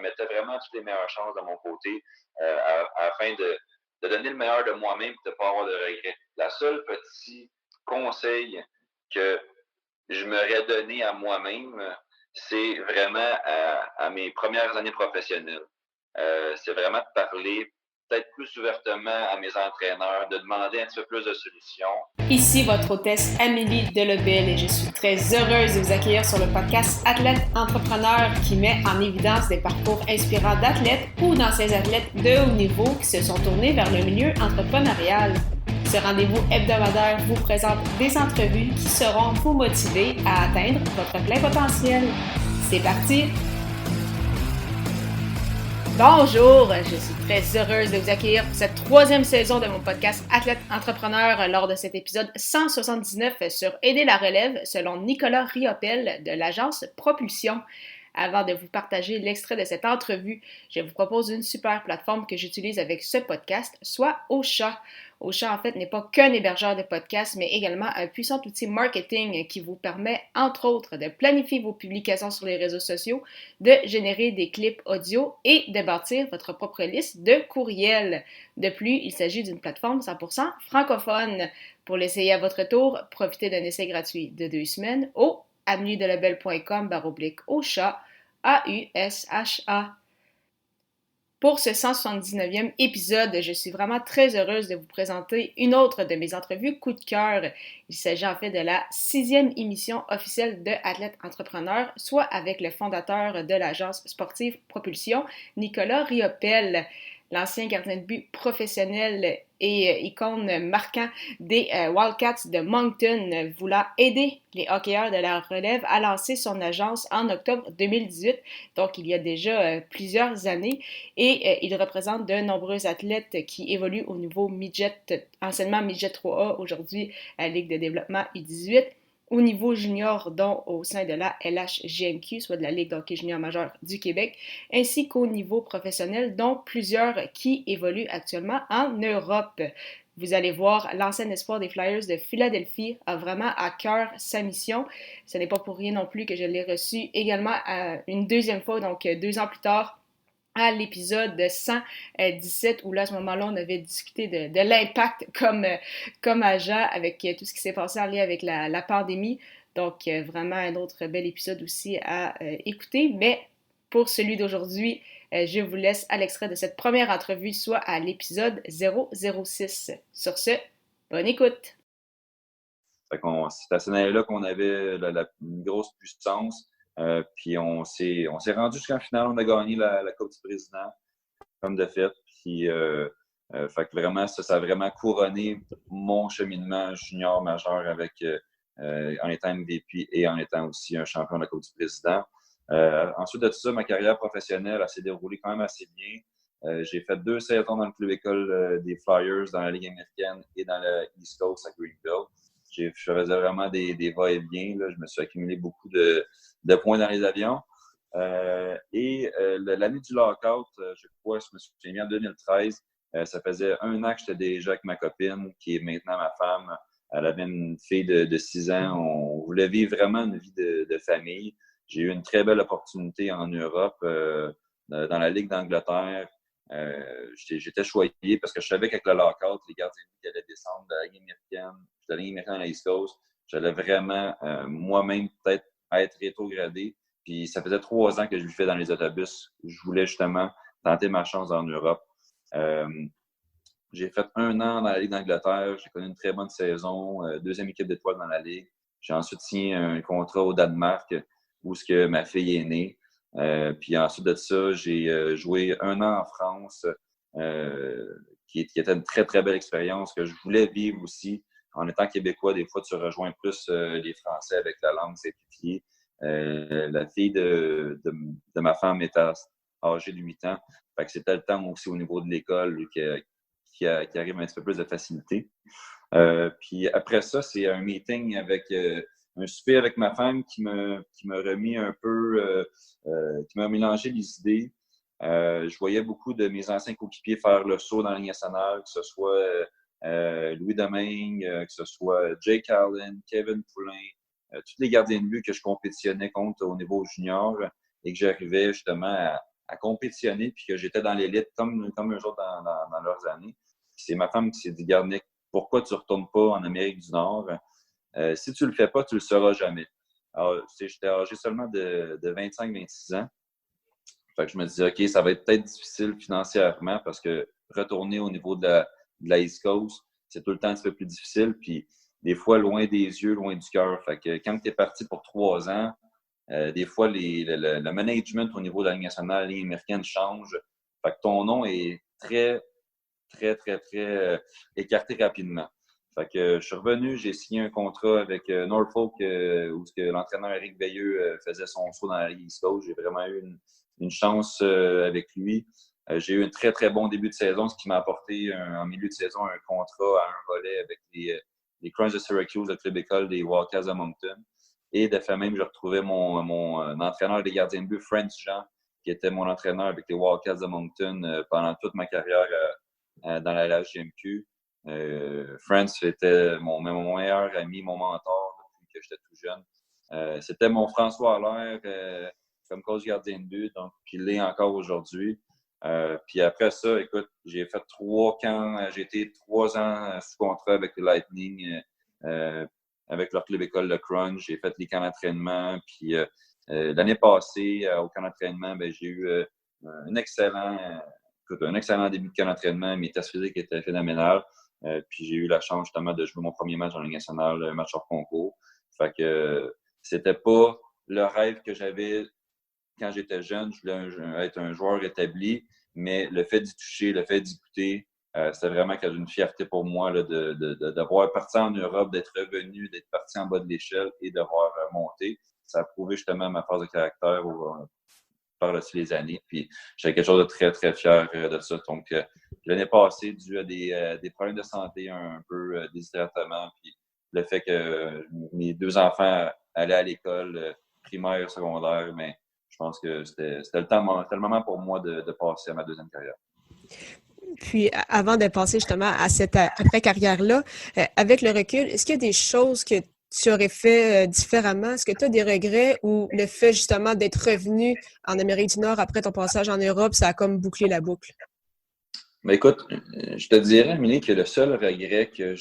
mettais vraiment toutes les meilleures chances de mon côté afin de donner le meilleur de moi-même et de ne pas avoir de regrets. La seule petit conseil que je m'aurais donné à moi-même, c'est vraiment à mes premières années professionnelles. C'est vraiment de parler peut-être plus ouvertement à mes entraîneurs, de demander un petit peu plus de solutions. Ici votre hôtesse Amélie Delobel et je suis très heureuse de vous accueillir sur le podcast Athlète Entrepreneur qui met en évidence des parcours inspirants d'athlètes ou d'anciens athlètes de haut niveau qui se sont tournés vers le milieu entrepreneurial. Ce rendez-vous hebdomadaire vous présente des entrevues qui seront vous motiver à atteindre votre plein potentiel. C'est parti! Bonjour, je suis très heureuse de vous accueillir pour cette troisième saison de mon podcast Athlète Entrepreneur lors de cet épisode 179 sur Aider la relève selon Nicolas Riopel de l'agence Propulsion. Avant de vous partager l'extrait de cette entrevue, je vous propose une super plateforme que j'utilise avec ce podcast, soit Ocha. Ocha, en fait, n'est pas qu'un hébergeur de podcasts, mais également un puissant outil marketing qui vous permet, entre autres, de planifier vos publications sur les réseaux sociaux, de générer des clips audio et de bâtir votre propre liste de courriels. De plus, il s'agit d'une plateforme 100% francophone. Pour l'essayer à votre tour, profitez d'un essai gratuit de 2 semaines au avenuedelabel.com/Ocha, AUSHA. Pour ce 179e épisode, je suis vraiment très heureuse de vous présenter une autre de mes entrevues coup de cœur. Il s'agit en fait de la 6e émission officielle de Athlète Entrepreneur, soit avec le fondateur de l'agence sportive Propulsion, Nicolas Riopel. L'ancien gardien de but professionnel et icône marquant des Wildcats de Moncton, voulant aider les hockeyeurs de la relève à lancer son agence en octobre 2018, donc il y a déjà plusieurs années, et il représente de nombreux athlètes qui évoluent au niveau midget, anciennement midget 3A, aujourd'hui à la Ligue de développement U18, au niveau junior, dont au sein de la LHGMQ, soit de la Ligue d'hockey junior majeur du Québec, ainsi qu'au niveau professionnel, dont plusieurs qui évoluent actuellement en Europe. Vous allez voir, l'ancien espoir des Flyers de Philadelphie a vraiment à cœur sa mission. Ce n'est pas pour rien non plus que je l'ai reçu également une deuxième fois, donc 2 ans plus tard, à l'épisode 117 où là, à ce moment-là, on avait discuté de l'impact comme agent avec tout ce qui s'est passé en lien avec la pandémie. Donc, vraiment un autre bel épisode aussi à écouter. Mais pour celui d'aujourd'hui, je vous laisse à l'extrait de cette première entrevue, soit à l'épisode 006. Sur ce, bonne écoute! C'est à cette année-là qu'on avait une grosse puissance. Puis on s'est rendu jusqu'en finale. On a gagné la Coupe du Président, comme de fait. Puis fait que vraiment, ça a vraiment couronné mon cheminement junior majeur en étant MVP et en étant aussi un champion de la Coupe du Président. Ensuite de tout ça, ma carrière professionnelle s'est déroulée quand même assez bien. J'ai fait 2 saisons dans le club école des Flyers dans la Ligue américaine et dans la East Coast à Greenville. Je faisais vraiment des va-et-vient. Je me suis accumulé beaucoup de points dans les avions. L'année du lockout, je crois, je me suis mis en 2013. Ça faisait 1 an que j'étais déjà avec ma copine, qui est maintenant ma femme. Elle avait une fille de 6 ans. On voulait vivre vraiment une vie de famille. J'ai eu une très belle opportunité en Europe, dans la Ligue d'Angleterre. J'étais choyé parce que je savais qu'avec le lockout, les gardiens de but allaient descendre de la Ligue américaine, de la Ligue américaine à la East Coast. J'allais vraiment, moi-même, peut-être être rétrogradé. Puis ça faisait 3 ans que je vivais dans les autobus. Je voulais justement tenter ma chance en Europe. J'ai fait 1 an dans la Ligue d'Angleterre. J'ai connu une très bonne saison. 2e équipe d'étoiles dans la Ligue. J'ai ensuite signé un contrat au Danemark où ce que ma fille est née. Puis ensuite de ça, j'ai joué 1 an en France, qui était une très, très belle expérience que je voulais vivre aussi. En étant québécois, des fois, tu rejoins plus les Français avec la langue simplifiée. La fille de ma femme était âgée de 8 ans. Fait que c'était le temps aussi au niveau de l'école qui arrive un petit peu plus de facilité. Puis après ça, c'est un meeting avec un souper avec ma femme qui m'a remis un peu, qui m'a mélangé les idées. Je voyais beaucoup de mes anciens coéquipiers faire le saut dans la Ligue nationale, que ce soit Louis Domingue, que ce soit Jake Allen, Kevin Poulin, tous les gardiens de but que je compétitionnais contre au niveau junior et que j'arrivais justement à compétitionner, puis que j'étais dans l'élite comme eux autres dans leurs années. Puis c'est ma femme qui s'est dit, garde Nick, pourquoi tu ne retournes pas en Amérique du Nord? Si tu ne le fais pas, tu ne le sauras jamais. Alors, j'étais âgé seulement de 25-26 ans. Fait que je me disais, OK, ça va être peut-être difficile financièrement parce que retourner au niveau de la East Coast, c'est tout le temps un petit peu plus difficile. Puis des fois, loin des yeux, loin du cœur. Fait que quand tu es parti pour 3 ans, des fois, le management au niveau de la Ligue nationale, la Ligue américaine change. Fait que ton nom est très, très, très, très écarté rapidement. Fait que je suis revenu, j'ai signé un contrat avec Norfolk où l'entraîneur Éric Veilleux faisait son saut dans la Ligue East Coast. J'ai vraiment eu une chance avec lui. J'ai eu un très, très bon début de saison, ce qui m'a apporté en milieu de saison un contrat à un volet avec les Crunch de Syracuse, le club école des Wildcats de Moncton. Et de fait même, j'ai retrouvé mon entraîneur des gardiens de but, Franz Jean, qui était mon entraîneur avec les Wildcats de Moncton pendant toute ma carrière dans la LHJMQ. Franz était mon meilleur ami, mon mentor depuis que j'étais tout jeune. C'était mon François Allaire comme coach gardien de but, donc puis il l'est encore aujourd'hui. Puis après ça, écoute, j'ai fait 3 camps, j'ai été 3 ans sous contrat avec le Lightning, avec leur club école de Crunch. J'ai fait les camps d'entraînement. Puis l'année passée, au camp d'entraînement, j'ai eu un excellent début de camp d'entraînement. Mes tests physiques étaient phénoménales. Puis j'ai eu la chance justement de jouer mon premier match en Ligue nationale, un match hors concours. Fait que c'était pas le rêve que j'avais quand j'étais jeune. Je voulais être un joueur établi, mais le fait d'y toucher, le fait d'y goûter, c'était vraiment une fierté pour moi là, d'avoir parti en Europe, d'être revenu, d'être parti en bas de l'échelle et d'avoir monté. Ça a prouvé justement ma force de caractère par-dessus les années. Puis j'avais quelque chose de très, très fier de ça. Donc, l'année passée, dû à des problèmes de santé un peu déshydratement, puis le fait que mes 2 enfants allaient à l'école primaire, secondaire, mais je pense que c'était le moment pour moi de passer à ma deuxième carrière. Puis, avant de passer justement à cette après-carrière-là, avec le recul, est-ce qu'il y a des choses que tu aurais fait différemment? Est-ce que tu as des regrets ou le fait justement d'être revenu en Amérique du Nord après ton passage en Europe, ça a comme bouclé la boucle? Mais écoute, je te dirais, Amélie, que le seul regret que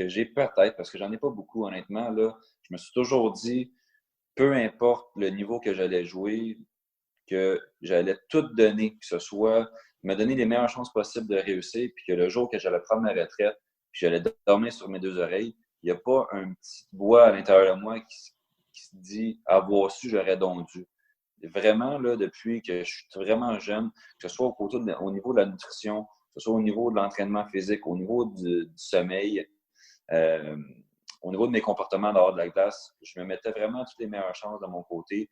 j'ai peut-être, parce que j'en ai pas beaucoup honnêtement, là, je me suis toujours dit, peu importe le niveau que j'allais jouer, que j'allais tout donner, que ce soit me donner les meilleures chances possibles de réussir, puis que le jour que j'allais prendre ma retraite, puis j'allais dormir sur mes 2 oreilles, il n'y a pas un petit bois à l'intérieur de moi qui se dit « avoir su, j'aurais donc dû ». Vraiment, là, depuis que je suis vraiment jeune, que ce soit au niveau de la nutrition, que ce soit au niveau de l'entraînement physique, au niveau du sommeil, au niveau de mes comportements dehors de la glace, je me mettais vraiment toutes les meilleures chances de mon côté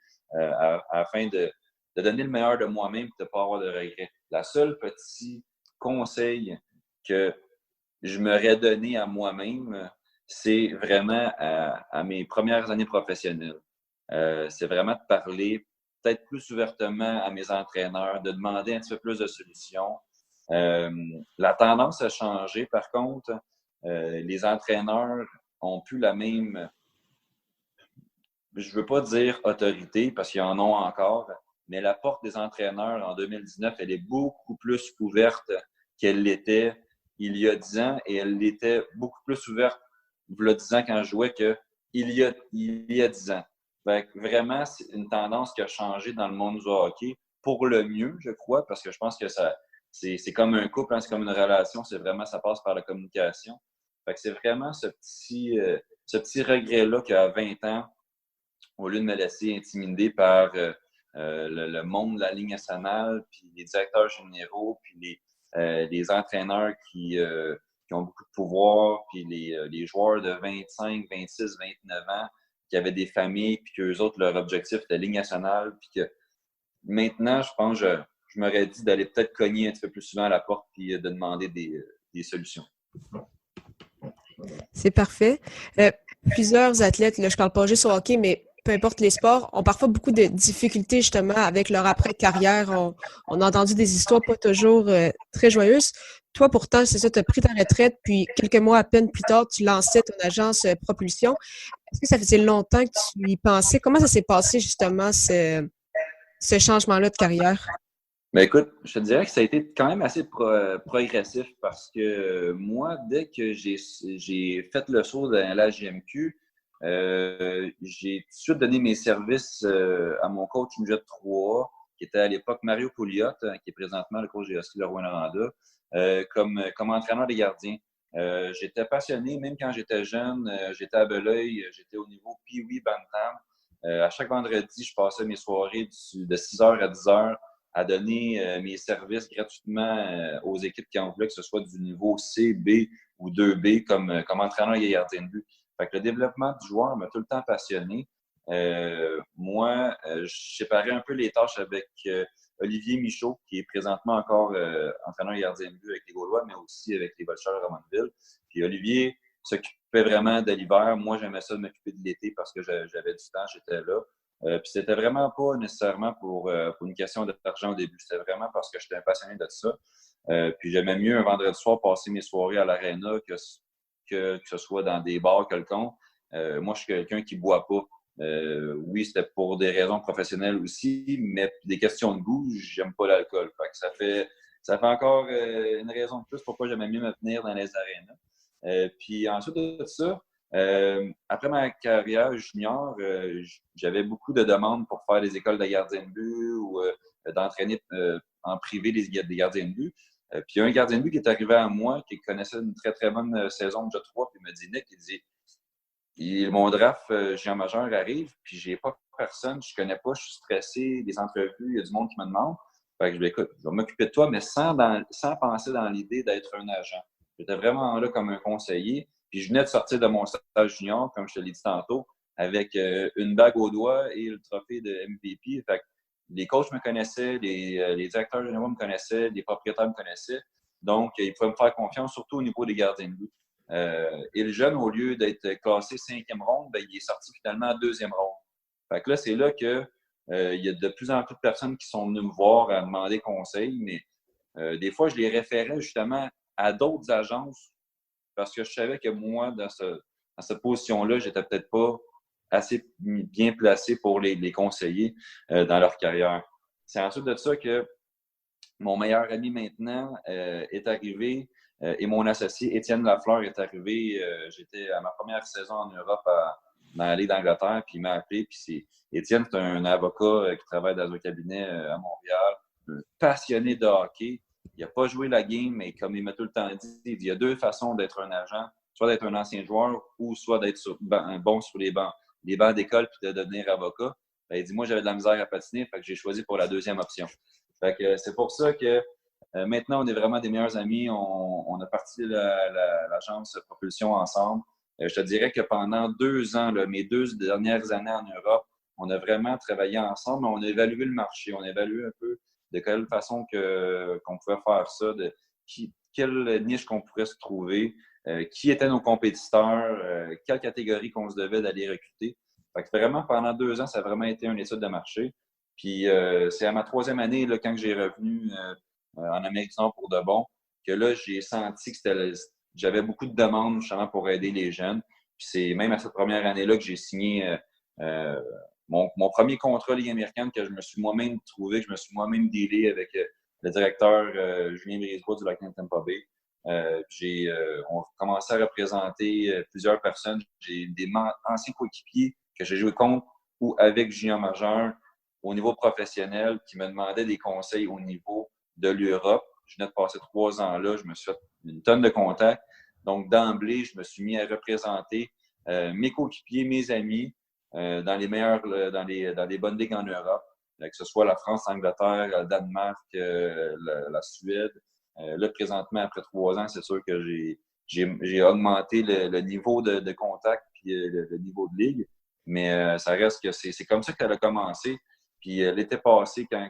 afin de donner le meilleur de moi-même et de ne pas avoir de regrets. La seule petit conseil que je m'aurais donné à moi-même, c'est vraiment à mes premières années professionnelles. C'est vraiment de parler peut-être plus ouvertement à mes entraîneurs, de demander un petit peu plus de solutions. La tendance a changé, par contre. Les entraîneurs ont plus la même, je ne veux pas dire autorité, parce qu'ils en ont encore, mais la porte des entraîneurs en 2019, elle est beaucoup plus ouverte qu'elle l'était il y a 10 ans, et elle l'était beaucoup plus ouverte il y a 10 ans quand je jouais qu'il y a 10 ans. Fait que vraiment, c'est une tendance qui a changé dans le monde du hockey pour le mieux, je crois, parce que je pense que c'est comme un couple, hein, c'est comme une relation, ça passe par la communication. Fait que c'est vraiment ce petit regret-là qu'à 20 ans, au lieu de me laisser intimider par le monde de la Ligue nationale, puis les directeurs généraux, puis les entraîneurs qui ont beaucoup de pouvoir, puis les joueurs de 25, 26, 29 ans qui avaient des familles, puis qu'eux autres, leur objectif était la Ligue nationale, puis que maintenant, je pense, je m'aurais dit d'aller peut-être cogner un petit peu plus souvent à la porte, puis de demander des solutions. C'est parfait. Plusieurs athlètes, là, je parle pas juste au hockey, mais peu importe les sports, ont parfois beaucoup de difficultés justement avec leur après-carrière. On a entendu des histoires pas toujours très joyeuses. Toi, pourtant, c'est ça, tu as pris ta retraite, puis quelques mois à peine plus tard, tu lançais ton agence Propulsion. Est-ce que ça faisait longtemps que tu y pensais? Comment ça s'est passé justement, ce changement-là de carrière? Ben écoute, je te dirais que ça a été quand même assez progressif parce que moi, dès que j'ai fait le saut dans la GMQ, j'ai tout de suite donné mes services à mon coach Midget 3, qui était à l'époque Mario Pouliot, qui est présentement le coach des Huskies de Rouyn-Noranda, comme entraîneur des gardiens. J'étais passionné, même quand j'étais jeune, j'étais à Belœil, j'étais au niveau Pee-Wee Bantam. À chaque vendredi, je passais mes soirées de 6h à 10h à donner mes services gratuitement aux équipes qui en voulaient, que ce soit du niveau C, B ou 2B comme entraîneur et gardien de but. Fait que le développement du joueur m'a tout le temps passionné. Moi, je séparais un peu les tâches avec Olivier Michaud, qui est présentement encore entraîneur et gardien de but avec les Gaulois, mais aussi avec les Voltigeurs de Drummondville. Puis Olivier s'occupait vraiment de l'hiver. Moi, j'aimais ça de m'occuper de l'été parce que j'avais du temps, j'étais là. Puis c'était vraiment pas nécessairement pour une question d'argent au début. C'était vraiment parce que j'étais passionné de ça. Puis j'aimais mieux un vendredi soir passer mes soirées à l'aréna que ce soit dans des bars quelconques. Moi, je suis quelqu'un qui ne boit pas. Oui, c'était pour des raisons professionnelles aussi, mais des questions de goût, j'aime pas l'alcool. Fait que ça fait encore une raison de plus pourquoi j'aimais mieux me tenir dans les arénas. Puis ensuite de ça, après ma carrière junior, j'avais beaucoup de demandes pour faire des écoles de gardien de but ou d'entraîner en privé des gardiens de but. Puis il y a un gardien de but qui est arrivé à moi, qui connaissait une très, très bonne saison de J3, puis il me dit, Nick, mon draft géant majeur arrive, puis j'ai pas personne, je connais pas, je suis stressé, des entrevues, il y a du monde qui me demande. Fait que je dis, écoute, je vais m'occuper de toi, mais sans penser dans l'idée d'être un agent. J'étais vraiment là comme un conseiller. Puis je venais de sortir de mon stage junior, comme je te l'ai dit tantôt, avec une bague au doigt et le trophée de MVP. Fait que les coachs me connaissaient, les directeurs généraux me connaissaient, les propriétaires me connaissaient. Donc, ils pouvaient me faire confiance, surtout au niveau des gardiens de but. Et le jeune, au lieu d'être classé 5e ronde, ben, il est sorti finalement à 2e ronde. Fait que là, c'est là que il y a de plus en plus de personnes qui sont venues me voir à demander conseil, mais des fois, je les référais justement à d'autres agences parce que je savais que moi, dans cette position-là, j'étais peut-être pas assez bien placé pour les conseiller dans leur carrière. C'est ensuite de ça que mon meilleur ami maintenant est arrivé et mon associé Étienne Lafleur est arrivé. J'étais à ma première saison en Europe dans la Ligue d'Angleterre, puis il m'a appelé. Puis Étienne, c'est un avocat qui travaille dans un cabinet à Montréal, passionné de hockey. Il n'a pas joué la game, mais comme il m'a tout le temps dit, il y a deux façons d'être un agent, soit d'être un ancien joueur ou soit d'être bon sur les bancs d'école puis de devenir avocat. Ben, il dit, moi, j'avais de la misère à patiner, fait que j'ai choisi pour la deuxième option. Fait que c'est pour ça que maintenant, on est vraiment des meilleurs amis. On a parti l'agence Propulsion ensemble. Je te dirais que pendant 2 ans, là, mes 2 dernières années en Europe, on a vraiment travaillé ensemble. On a évalué le marché. On a évalué un peu de quelle façon qu'on pouvait faire ça, quelle niche qu'on pourrait se trouver, qui étaient nos compétiteurs, quelle catégorie qu'on se devait d'aller recruter. Fait que vraiment, pendant 2 ans, ça a vraiment été une étude de marché. Puis c'est à ma 3e année, là, quand j'ai revenu en Amérique du Nord pour de bon, que là, j'ai senti que j'avais beaucoup de demandes justement pour aider les jeunes. Puis c'est même à cette première année-là que j'ai signé mon premier contrat Ligue américaine que je me suis moi-même trouvé, que je me suis moi-même dealé avec le directeur Julien Brisebois du Lightning Tampa Bay. On commençait à représenter plusieurs personnes. J'ai des anciens coéquipiers que j'ai joué contre ou avec junior majeur au niveau professionnel qui me demandaient des conseils au niveau de l'Europe. Je venais de passer 3 ans là, je me suis fait une tonne de contacts. Donc, d'emblée, je me suis mis à représenter mes coéquipiers, mes amis dans les bonnes ligues en Europe, que ce soit la France, l'Angleterre, le Danemark, la Suède. Là, présentement, après 3 ans, c'est sûr que j'ai augmenté le niveau de contact puis le niveau de ligue. Mais ça reste que c'est comme ça qu'elle a commencé. Puis l'été passé, quand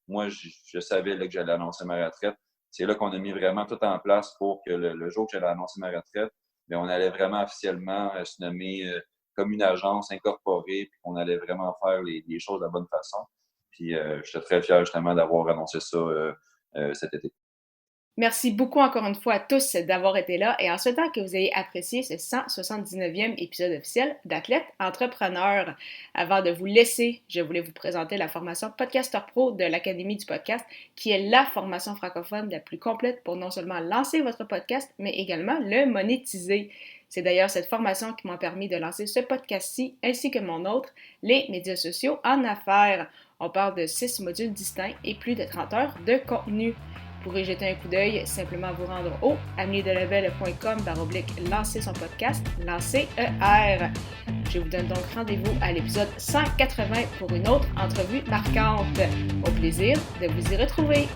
moi, je savais là, que j'allais annoncer ma retraite, c'est là qu'on a mis vraiment tout en place pour que le jour que j'allais annoncer ma retraite, bien, on allait vraiment officiellement se nommer comme une agence incorporée, puis qu'on allait vraiment faire les choses de la bonne façon. Puis j'étais très fier justement d'avoir annoncé ça cet été. Merci beaucoup encore une fois à tous d'avoir été là et en souhaitant que vous ayez apprécié ce 179e épisode officiel d'Athlète Entrepreneur. Avant de vous laisser, je voulais vous présenter la formation Podcaster Pro de l'Académie du podcast, qui est la formation francophone la plus complète pour non seulement lancer votre podcast, mais également le monétiser. C'est d'ailleurs cette formation qui m'a permis de lancer ce podcast-ci, ainsi que mon autre, les médias sociaux en affaires. On parle de 6 modules distincts et plus de 30 heures de contenu. Vous pourrez jeter un coup d'œil, simplement vous rendre au ameliedelabel.com/lancer son podcast, lancer ER. Je vous donne donc rendez-vous à l'épisode 180 pour une autre entrevue marquante. Au plaisir de vous y retrouver.